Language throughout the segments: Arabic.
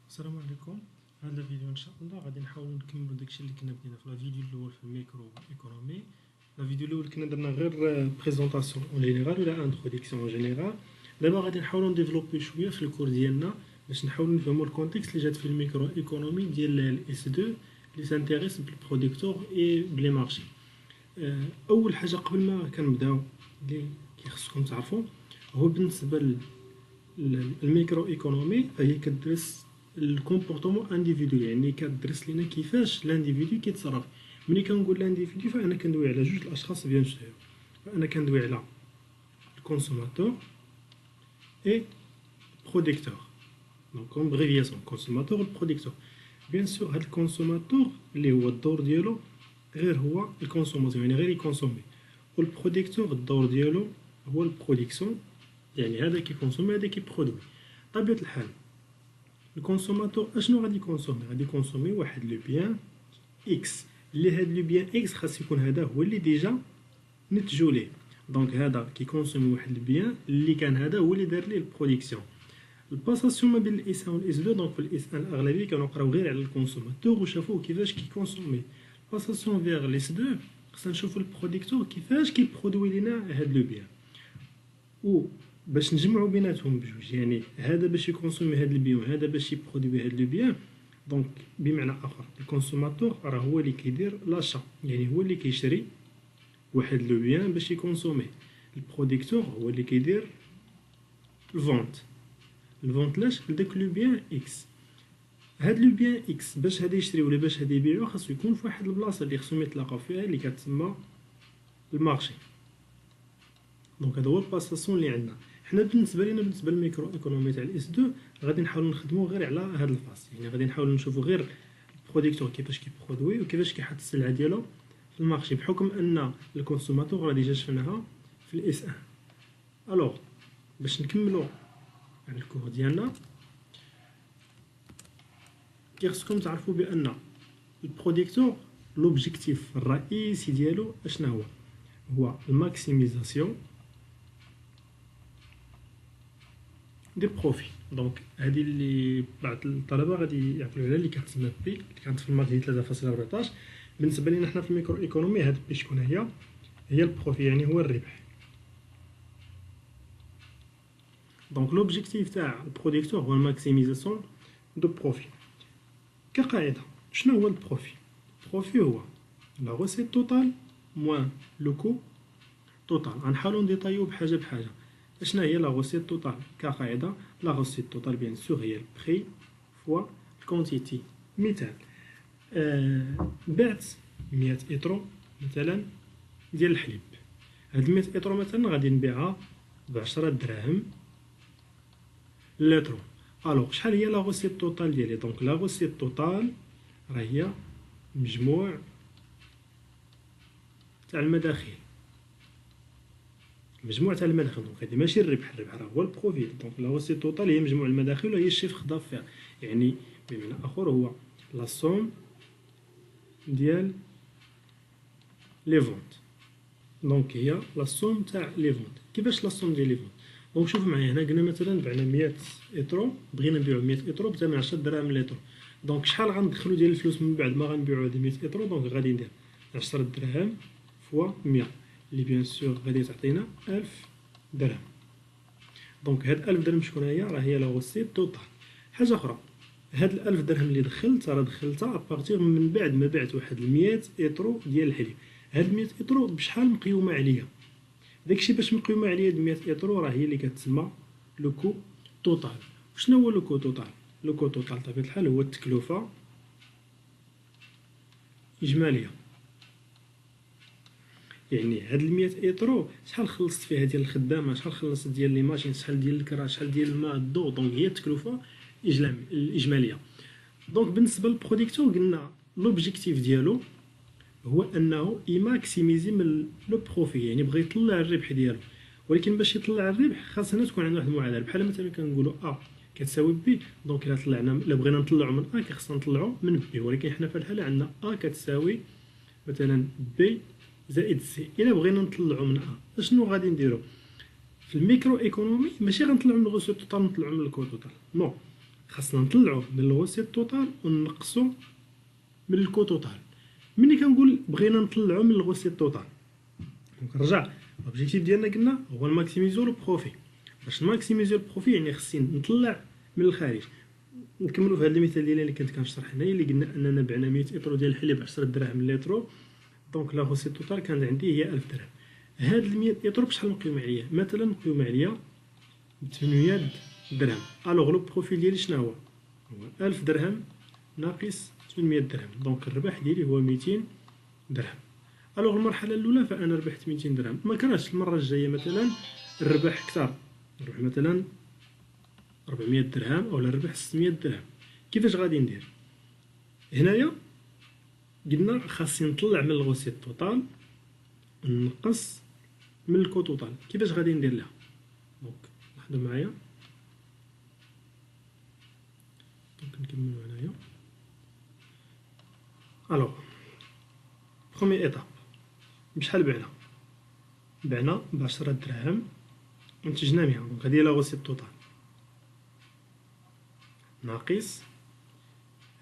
السلام عليكم. هذا الفيديو ان شاء الله غادي نحاولوا نكملوا داكشي اللي كنا بدينا في الفيديو الاول في الميكرو ايكونومي. الفيديو الاول كنا درنا غير بريزونطاسيون اون جينيرال ولا انتروداكسيون اون جينيرال. دابا غادي نحاولوا نديفلوبي شويه في الكور ديالنا باش نحاولوا نفهموا الكونتكست اللي جات في الميكرو ايكونومي ديال الاس 2 اللي سانتيريس بالبروديكتور اي بلي مارشي. اول حاجه قبل ما كنبداو اللي كيخصكم تعرفوا هو بالنسبه الميكرو ايكونومي هي كدرس الكومبورتمون انديفيدوال، يعني كدرس لينا كيفاش لانديفيدو كيتصرف. ملي كنقول لانديفيدو فانا كندوي على جوج الاشخاص بيان سور، فانا كندوي على الكونسوماتور اي بروديكتور. دونك كوم بريفياسيون كونسوماتور والبروديكتور. بيان سور هاد الكونسوماتور اللي هو الدور ديالو غير هو الكونسوماسيون، يعني غير يكونسومي، والبروديكتور الدور ديالو هو البروديكسيون، يعني هذا كيكونسومي هذا كيبرودوي. طبيعة الحال الكونسوماتور اشنو غادي يكونسومي؟ غادي يكونسومي واحد لو بيان اكس، اللي هاد لو بيان اكس خاص يكون هذا هو اللي ديجا نتجو ليه. دونك هذا كيكونسومي واحد البيان اللي كان هذا هو اللي دار ليه البرودكسيون. الباساسيون ما بين الاس 1 والاس 2، دونك في الاس 1 الاغلبيه كانوا قراو غير على الكونسوماتور وشافوه كيفاش كيكونسومي. الباساسيون فيغ الاس 2 خصنا نشوفوا البروديكتور كيفاش كيبرودوي لينا هاد لو بيان، و باش نجمعوا بيناتهم بجوج، يعني هذا باش يكونسومي هذا البيان وهذا باش يبرودوي هذا البيان. دونك بمعنى اخر الكونسوماتور راه هو اللي كيدير لاشا، يعني هو اللي كيشري واحد لو بيان باش يكونسومي. البروديكتور هو اللي كيدير الفونت لاش لداك لو بيان اكس. هاد لو بيان اكس باش هذا يشري ولا باش هذا يبيعو خاصو يكون في واحد البلاصه اللي خصهم يتلاقاو فيها اللي كتسمى المارشي. دونك هذا هو الباساسيون اللي عندنا حنا. بالنسبه لينا بالنسبه للميكرو ايكونومي تاع الاس 2 غادي نحاولوا نخدموا غير على هذا الفاس، يعني غادي نحاولوا نشوفوا غير البروديكتور كيفاش كيبرودوي وكيفاش كيحط السلعه ديالو في المارشي، بحكم ان الكونسوماتور راه ديجا شفناها في الاس 1. الوغ باش نكملوا على الكور ديالنا كيخصكم تعرفوا بان البروديكتور لوبجيكتيف الرئيسي ديالو اشنا هو الماكسيميزاسيون دي بروفي. دونك هذه اللي بعض الطلبه غادي يعقلوا عليها اللي كتسمى بي، اللي كانت في الماده 3.14. بالنسبه لنا حنا في الميكرو ايكونومي هاد بي شكون هي البروفي، يعني هو الربح. دونك لوبجيكتيف تاع البروديكتور هو الماكسيميزاسيون دو بروفي. كقاعده شنو هو البروفي؟ البروفي هو لا روسيت توتال موان لو كو توتال. غنحاولوا نديطايو بحاجه بحاجه. شنو هي لا روسيت توتال؟ كقاعده لا روسيت توتال بيان سور هي البري فوا الكونتيتي. مثال بعت 100 اطرو مثلا ديال الحليب. هاد 100 اطرو مثلا غادي نبيعها ب10 دراهم لترو. الوغ شحال هي لا روسيت توتال ديالي؟ دونك لا روسيت توتال راه هي مجموع تاع المداخيل، مجموع تاع المداخل. دونك هادي ماشي الربح راه هو البروفي. دونك لا روسيت توتال هي مجموع المداخل وهي الشيفر دافير، يعني بمعنى اخر هو لا سوم ديال لي فونت. دونك هي لا سوم تاع لي فونت. كيفاش لا سوم ديال لي فونت؟ دونك شوف معايا هنا قلنا مثلا بعنا 100 اطرو، بغينا نبيعو 100 اطرو بثمن 10 دراهم لترو. دونك شحال غندخلو ديال الفلوس من بعد ما غنبيعو هاد 100 اطرو؟ دونك غادي ندير 10 دراهم فوا 100 اللي بيان سور غادي تعطينا 1000 درهم. دونك هاد 1000 درهم شكون هي؟ راه هي لا روسيت توتال. حاجه اخرى، هاد 1000 درهم اللي دخلت راه دخلتها ابارتيغ من بعد ما بعت واحد 100 اطرو ديال الحليب. هاد 100 اطرو بشحال مقيومه عليا؟ داكشي باش مقيومه عليا 100 اطرو راه هي اللي كتسمى لو كو توتال. شنو هو لو كو توتال؟ لو كو توتال بطبيعه الحال هو التكلفه اجماليه، يعني هاد 100 اطرو شحال خلصت فيها ديال الخدامه، شحال خلصت ديال لي ماشين، شحال ديال الكرا، شحال ديال الماء الضوء. دونك هي التكلفه الاجماليه. دونك بالنسبه للبروديكتور قلنا لوبجيكتيف ديالو هو انه يماكسيميزي من لو بروفي، يعني بغى يطلع الربح ديالو. ولكن باش يطلع الربح خاصنا تكون عندنا واحد المعادله، بحال مثلا كنقولوا كتساوي بي. دونك الا طلعنا الا بغينا نطلعوا من خاصنا نطلعوا من بي، ولكن حنا في الحاله عندنا كتساوي مثلا بي زائد سي. الا بغينا نطلعوا من اشنو غادي نديرو؟ في الميكرو ايكونومي ماشي غنطلعوا من الغوسيت توتال نطلعوا من الكو توتال، نو. خاصنا نطلعو من الغوسيت توتال ونقصو من الكو توتال. ملي كنقول بغينا نطلعو من الغوسيت توتال كنرجع لوبجيكتيف ديالنا قلنا هو الماكسيميزو لو بروفي. باش نماكسيميزو البروفي يعني خصني نطلع من الخارج. نكملوا في هذا المثال ديالي اللي كنت كنشرح هنايا اللي قلنا اننا بعنا 100 اطرو ديال الحليب 10 دراهم لترو. دونك لا غوسيت توتال كانت عندي هي 1000 درهم. هاد ال 100 اطرو بشحال نقيوم عليا؟ مثلا نقيوم عليا ب 800 درهم. الوغ لو بروفيل ديالي شنو هو 1000 درهم ناقص 800 درهم. دونك الربح ديالي هو 200 درهم. الوغ المرحله الاولى فانا ربحت 200 درهم. ما كرهتش المره الجايه مثلا الربح اكثر، نروح مثلا 400 درهم اولا نربح 600 درهم. كيفاش غادي ندير؟ هنايا قلنا خاصني نطلع من الغوسيت توتال نقص من الكو توتال. كيفاش غادي ندير لها؟ دونك لاحظوا معايا. دونك نكملوا هنايا. الوغ بروميير ايطاب بشحال بعنا ب 10 دراهم انتجنا 100. دونك هذه هي لا غوسيت توتال ناقص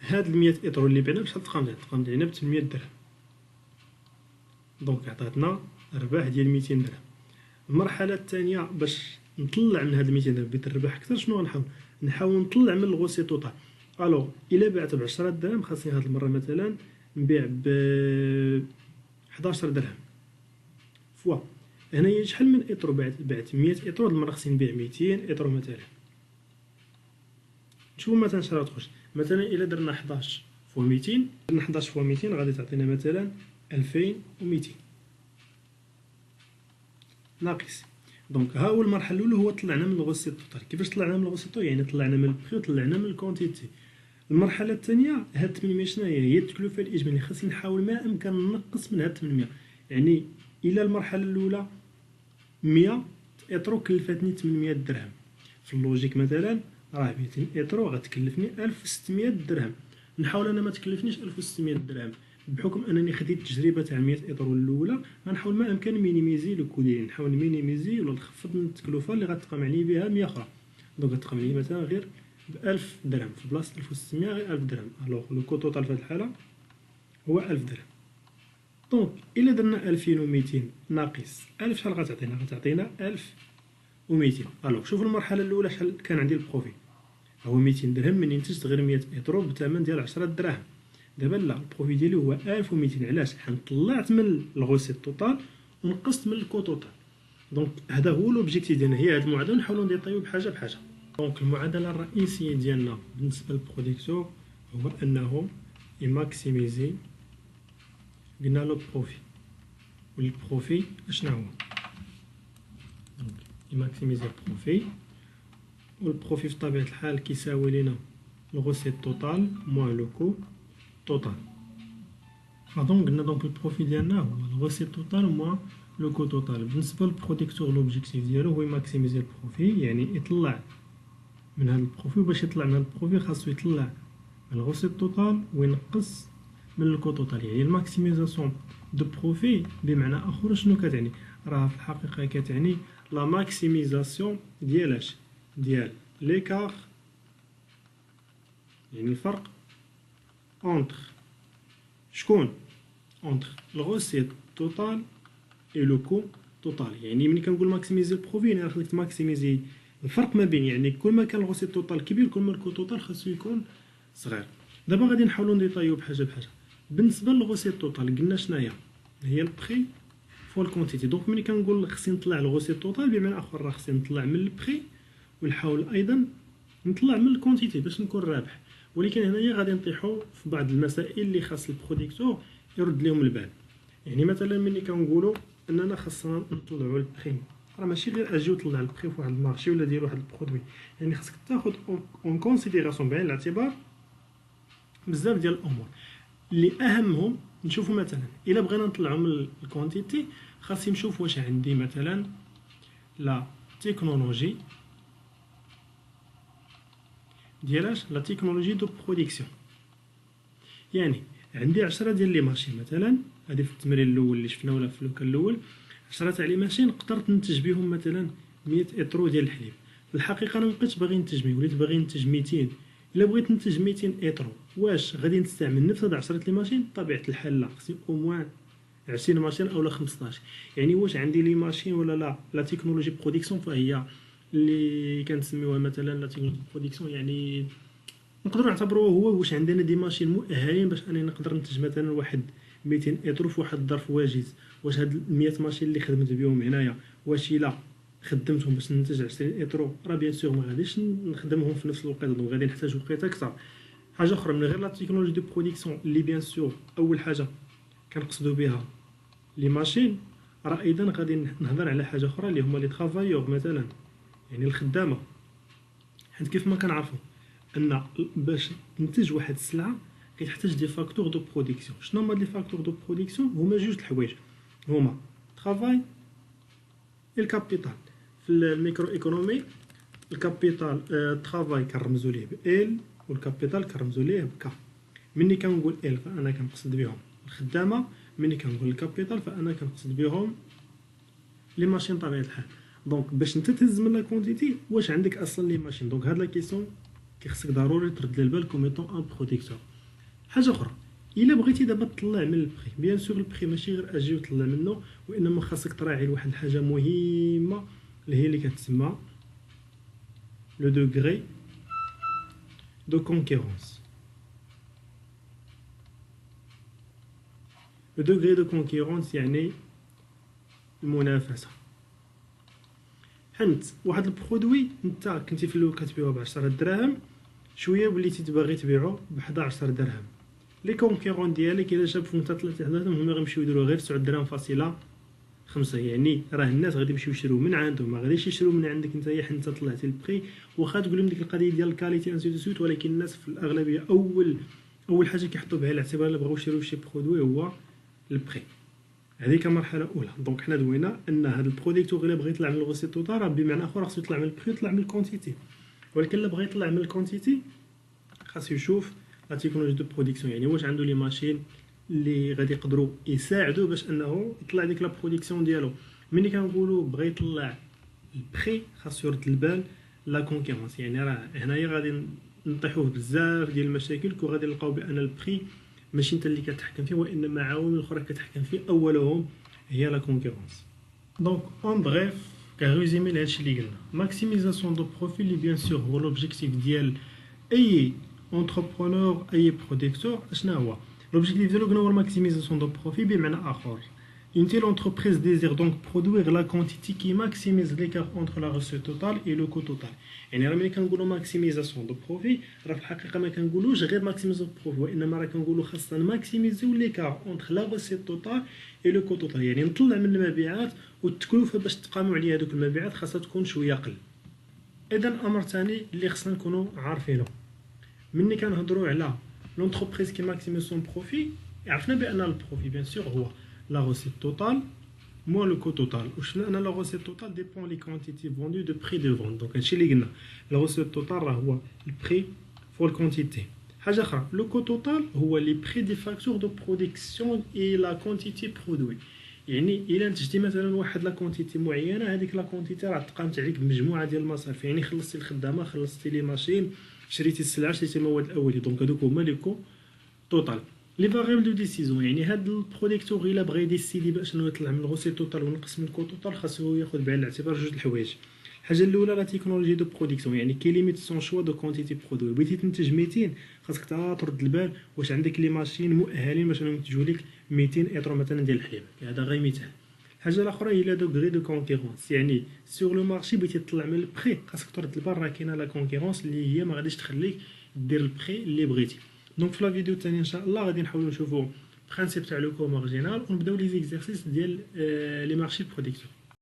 هاد 100 اطرو اللي بعنا بشحال تقامت علينا ب 800 درهم. دونك عطاتنا ربح ديال 200 درهم. المرحله الثانيه باش نطلع من هاد 200 درهم بغيت نربح اكثر شنو نحاول نطلع من الغوسيت توتال. الوغ الا بعت ب 10 درهم خاصني هاد المره مثلا نبيع ب 11 درهم فوا. هنايا شحال من اطرو بعت 100 اطرو. هاد المره خصني نبيع 200 اطرو مثلا. نشوفوا مثلا شحال غتخرج. مثلا الا درنا 11 فوا 200 درنا 11 فوا 200 غادي تعطينا مثلا 2200 ناقص. دونك ها هو المرحله الاولى هو طلعنا من الغوسيت توتال. كيفاش طلعنا من الغوسيت توتال؟ يعني طلعنا من البري وطلعنا من الكونتيتي. المرحله الثانيه هاد 800 شنو هي التكلفه الاجماليه. خاصني نحاول ما امكن نقص من هاد 800. يعني الى المرحله الاولى 100 اطرو كلفتني 800 درهم. في اللوجيك مثلا راه 200 اطرو غتكلفني 1600 درهم. نحاول انا ما تكلفنيش 1600 درهم بحكم انني خديت التجربه تاع 100 اطرو الاولى. غنحاول ما امكن مينيميزي لو كو ديالي، نحاول مينيميزي ولا نخفض من التكلفه اللي غتقام عليا بها 100 اخرى. دونك غتقام عليا مثلا غير ب 1000 درهم في بلاصه 1600 غير 1000 درهم. الوغ لو كو توتال في هذه الحاله هو 1000 درهم. دونك الا درنا 2200 ناقص 1000 شحال غتعطينا 1200. الوغ شوفوا المرحله الاولى شحال كان عندي البروفي هو 200 درهم من انتجت غير 100 اطرو بثمن ديال 10 دراهم. دابا لا البروفي ديالي هو 1200. علاش؟ حيت طلعت من الغوسيت توتال ونقصت من الكو توتال. دونك هذا هو لوبجيكتيف ديالنا. هي هاد المعادله نحاولوا نديطيو بحاجه بحاجه. دونك المعادله الرئيسيه ديالنا بالنسبه للبروديكتور هو انه يماكسيميزي قلنا لو بروفي. والبروفي اشنا هو؟ دونك يماكسيميزي البروفي. والبروفي بطبيعه الحال كيساوي لنا الغوسيت توتال موان لو كو توتال. دونك قلنا دونك البروفي ديالنا هو الغوسيت توتال موان لو كو توتال. بالنسبه للبروديكتور لوبجيكتيف ديالو هو يماكسيميزي البروفي، يعني يطلع من هذا البروفي. باش يطلع من هذا البروفي خاصو يطلع من الغوسيت توتال وينقص من الكو توتال. يعني الماكسيميزاسيون دو بروفي بمعنى اخر شنو كتعني؟ راه في الحقيقه كتعني لا ماكسيميزاسيون ديال ديال ليكار، يعني الفرق اونتر شكون اونتر الغوسيت توتال اي لو كو توتال. يعني ملي كنقول ماكسيميزي البروفي يعني خصك ماكسيميزي الفرق ما بين، يعني كل ما كان الغوسيت توتال كبير كل ما الكو توتال خاصو يكون صغير. دابا غادي نحاولوا نديطايو بحاجه بحاجه. بالنسبه للغوسيت توتال قلنا شناهي هي البري فوا الكونتيتي. دونك ملي كنقول خصني نطلع الغوسيت توتال بمعنى اخر راه خصني نطلع من البري ونحاول ايضا نطلع من الكونتيتي باش نكون رابح. ولكن هنايا غادي نطيحوا في بعض المسائل اللي خاص البروديكتور يرد لهم البال. يعني مثلا ملي كنقولوا اننا خاصنا نطلعوا البري، راه ماشي غير اجي وطلع البري في واحد المارشي ولا دير واحد البرودوي. يعني خاصك تاخذ اون كونسيديراسيون بعين الاعتبار بزاف ديال الامور اللي اهمهم. نشوفوا مثلا الا بغينا نطلعوا من الكونتيتي خاصني نشوف واش عندي مثلا لا تكنولوجي ديالاش لا تكنولوجي دو برودكسيون. يعني عندي 10 ديال لي ماشين مثلا، هذه في التمرين الاول اللي شفنا ولا في اللوكال الاول 10 تاع لي ماشين قدرت ننتج بهم مثلا 100 اطرو ديال الحليب. في الحقيقه انا مابقيتش باغي ننتج 100 وليت باغي ننتج 200 الا بغيت ننتج 200 ايترو واش غادي نستعمل نفس هاد 10 لي ماشين؟ بطبيعه الحال لا، خصني او موان 20 ماشين اولا 15. يعني واش عندي لي ماشين ولا لا؟ لا تكنولوجي برودكسيون فهي اللي كنسميوها مثلا لا تكنولوجي برودكسيون، يعني نقدروا نعتبروه هو واش عندنا دي ماشين مؤهلين باش انني نقدر ننتج مثلا واحد 200 ايترو في واحد الظرف واجز. واش هاد 100 ماشين اللي خدمت بهم هنايا واش الا خدمتهم باش ننتج 20 ايترو؟ راه بيان سور ما غاديش نخدمهم في نفس الوقت، دونك غادي نحتاج وقت اكثر. حاجه اخرى من غير لا تكنولوجي دو برودكسيون اللي بيان سور اول حاجه كنقصدوا بها لي ماشين، راه ايضا غادي نهضر على حاجه اخرى اللي هما لي ترافايور مثلا، يعني الخدامه. حيت كيف ما كنعرفوا ان باش تنتج واحد السلعه كتحتاج دي فاكتور دو برودكسيون. شنو هما لي فاكتور دو برودكسيون؟ هما جوج الحوايج، هما ترافاي الكابيتال. في الميكرو ايكونومي الكابيتال ترافاي كنرمزوا ليه ب والكابيتال كنرمزوا ليه ب ملي كنقول فانا كنقصد بهم الخدامه، ملي كنقول الكابيتال فانا كنقصد بهم لي ماشين طبيعه الحال. دونك باش انت تهز من لا كونتيتي واش عندك اصلا لي ماشين؟ دونك هاد لا كيسيون كيخصك ضروري ترد للبال كوميتون ان برودكتور. حاجه اخرى، الا بغيتي دابا تطلع من البري، بيان سور البري ماشي غير اجي وطلع منه، وانما خاصك تراعي لواحد الحاجه مهمه اللي هي اللي كتسمى لو دوغري دو كونكورونس. لو دوغري دو كونكورونس يعني المنافسه. حنت واحد البرودوي انت كنتي في الاول كتبيعو ب 10 دراهم، شويه وليتي باغي تبيعو ب 11 درهم. لي كونكورون ديالك الا شافوا انت طلعتي حداهم هما غيمشيو يديروا غير 9 دراهم فاصله 5. يعني راه الناس غادي يمشيو يشريو من عندهم، ما غاديش يشريو من عندك نتايا حيت انت طلعتي البري. واخا تقول لهم ديك القضيه ديال الكاليتي انسي دو سويت، ولكن الناس في الاغلبيه اول حاجه كيحطوا بها الاعتبار الا بغاو يشريو شي برودوي هو البري. هذيك مرحله اولى. دونك حنا دوينا ان هذا البروديكتور الا بغى يطلع من الغوسي توتال راه بمعنى اخر خاصو يطلع من البري ويطلع من الكونتيتي، ولكن الا بغى يطلع من الكونتيتي خاصو يشوف لا تكنولوجي دو برودكسيون، يعني واش عنده لي ماشين اللي غادي يقدروا يساعدوه باش انه يطلع ديك لا برودكسيون ديالو. ملي كنقولوا بغى يطلع البري خاصو يرد البال لا كونكورونس، يعني راه هنايا غادي نطيحوه بزاف ديال المشاكل وغادي نلقاو بان البري ماشي انت اللي كتحكم فيه، وانما عوامل اخرى كتحكم فيه، اولهم هي لا كونكورونس. دونك اون بريف كريزومي لهادشي اللي قلنا، ماكسيميزاسيون دو بروفيل اللي بيان سور هو لوبجيكتيف ديال اي entrepreneur اي برودكتور. اشنا هو l'objectif ديالو؟ هو الماكسيميزاسيون دو بروفي. بمعنى اخر une telle entreprise désire donc produire la quantité qui maximise l'écart entre la recette totale et le coût total. يعني راه ملي كنقولوا ماكسيميزاسيون دو بروفي راه في الحقيقه ما كنقولوش غير ماكسيميزاسيون دو بروفي، وانما راه كنقولوا خاصنا ماكسيميزيو ليكار اونتر لا recette توتال اي لو كو توتال. يعني نطلع من المبيعات والتكلفه باش تقاموا عليها هذوك المبيعات خاصها تكون شويه اقل. اذا امر ثاني اللي خصنا نكونوا عارفينه ملي كنهضروا على لونتربريز كي ماكسيميز سون بروفي، عرفنا بان البروفي بيان سور هو لا روسيت توتال موان لو كو توتال. وشفنا ان لا روسيت توتال ديبون لي كونتيتي فوندو دو بري دو فون. دونك هادشي اللي قلنا لا روسيت توتال راه هو البري فور الكونتيتي. حاجه اخرى لو كو توتال هو لي بري دي فاكتور دو برودكسيون اي لا كونتيتي برودوي. يعني الا نتجتي مثلا واحد لا كونتيتي معينه، هذيك لا كونتيتي راه تقامت عليك بمجموعه ديال المصاريف، يعني خلصتي الخدامه، خلصتي لي ماشين، شريتي السلعه، شريتي المواد الاوليه. دونك هذوك هما لي كو توتال. لي فاريبل دو ديسيزيون، يعني هاد البروديكتور الا بغى يديسيدي باش انه يطلع من الغوسيت توتال ونقص من الكو توتال خاصو ياخذ بعين الاعتبار جوج الحوايج. الحاجه الاولى لا تكنولوجي دو برودكسيون، يعني كي ليميت سون شوا دو كونتيتي برودوي. بغيتي تنتج 200 خاصك ترد البال واش عندك لي ماشين مؤهلين باش ينتجوا لك 200 ايترو مثلا ديال الحليب. هذا غير مثال. الحاجه الاخرى هي لا دوغري دو كونكورونس، يعني سور لو مارشي بغيتي تطلع من البري خاصك ترد البال راه كاينه لا كونكورونس اللي هي ما غاديش تخليك دير البري اللي بغيتي. دونك في لا فيديو الثانيه ان شاء الله غادي نحاولوا نشوفوا برينسيپ تاع لو كو مارجينال ونبداو لي زيكزارسيس ديال لي مارشي برودكسيون.